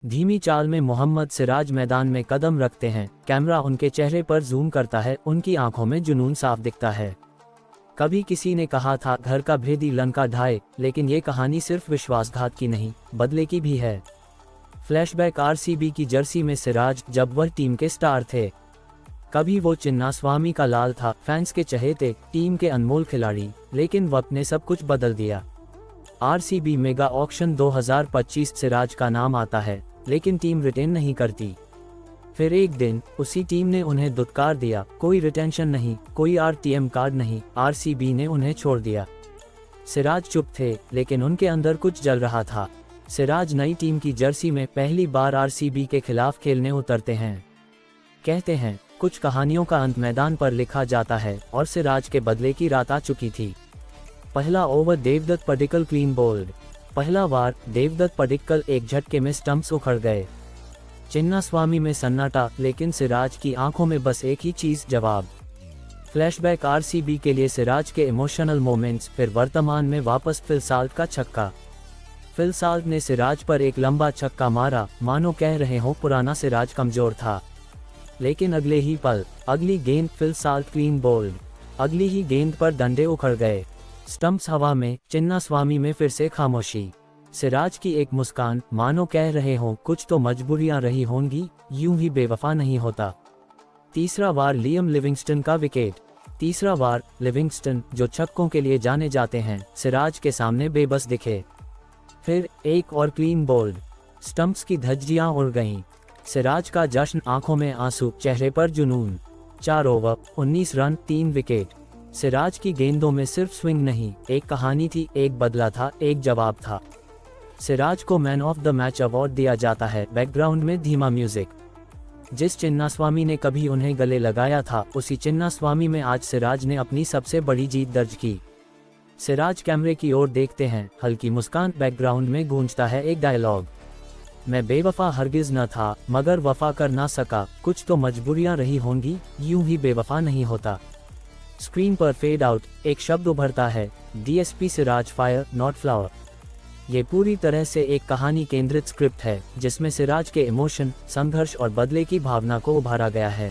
धीमी चाल में मोहम्मद सिराज मैदान में कदम रखते हैं, कैमरा उनके चेहरे पर जूम करता है, उनकी आंखों में जुनून साफ दिखता है। कभी किसी ने कहा था घर का भेदी लंका ढाए, लेकिन ये कहानी सिर्फ विश्वासघात की नहीं, बदले की भी है। फ्लैशबैक आरसीबी की जर्सी में सिराज जब वह टीम के स्टार थे। कभी वो चिन्नास्वामी का लाल था, फैंस के चहेते, टीम के अनमोल खिलाड़ी, लेकिन वक्त ने सब कुछ बदल दिया। आरसीबी मेगा ऑक्शन 2025 सिराज का नाम आता है, लेकिन टीम रिटेन नहीं करती। फिर एक दिन उसी टीम ने उन्हें दुत्कार दिया, कोई रिटेंशन नहीं, कोई आरटीएम कार्ड नहीं, आरसीबी ने उन्हें छोड़ दिया। सिराज चुप थे, लेकिन उनके अंदर कुछ जल रहा था। सिराज नई टीम की जर्सी में पहली बार आरसीबी के खिलाफ खेलने उतरते हैं। कहते हैं कुछ कहानियों का अंत मैदान पर लिखा जाता है, और सिराज के बदले की रात आ चुकी थी। पहला over Devdutt Padikkal clean bowled. पहला वार देवदत्त पडिक्कल एक झटके में स्टंप्स उखड़ गए। चिन्नास्वामी में सन्नाटा, लेकिन सिराज की आंखों में बस एक ही चीज, जवाब। फ्लैशबैक आरसीबी के लिए सिराज के इमोशनल मोमेंट्स। फिर वर्तमान में वापस फिल साल्ट का छक्का। फिल साल्ट ने सिराज पर एक लंबा छक्का मारा, मानो कह रहे हो पुराना सिराज कमजोर था। लेकिन अगले ही पल, अगली गेंद फिल साल्ट क्लीन बोल्ड। अगली ही गेंद पर डंडे उखड़ गए, स्टंप्स हवा में। चिन्नास्वामी में फिर से खामोशी। सिराज की एक मुस्कान, मानो कह रहे हो कुछ तो मजबूरियां रही होंगी, यूं ही बेवफा नहीं होता। तीसरा वार लियम लिविंगस्टन का विकेट। तीसरा वार लिविंगस्टन, जो छक्कों के लिए जाने जाते हैं, सिराज के सामने बेबस दिखे। फिर एक और क्लीन बोल्ड, स्टंप्स की धज्जियां उड़ गईं। सिराज का जश्न, आंखों में आंसू, चेहरे पर जुनून। 4 ओवर 19 रन 3 विकेट। सिराज की गेंदों में सिर्फ स्विंग नहीं, एक कहानी थी, एक बदला था, एक जवाब था। सिराज को man of the match award दिया जाता है। बैकग्राउंड में धीमा म्यूजिक। जिस चिन्नास्वामी ने कभी उन्हें गले लगाया था, उसी चिन्नास्वामी में आज सिराज ने अपनी सबसे बड़ी जीत दर्ज की। सिराज कैमरे की ओर देखते हैं, हल्की मुस्कान। बैकग्राउंड में गूंजता है एक डायलॉग, मैं बेवफा हरगिज न था, मगर वफा कर ना सका, कुछ तो मजबूरियां रही होंगी, यूं ही बेवफा नहीं होता। स्क्रीन पर फेड आउट, एक शब्द उभरता है, DSP Siraj fire not flower. ये पूरी तरह से एक कहानी केंद्रित स्क्रिप्ट है, जिसमें सिराज के इमोशन, संघर्ष और बदले की भावना को उभारा गया है।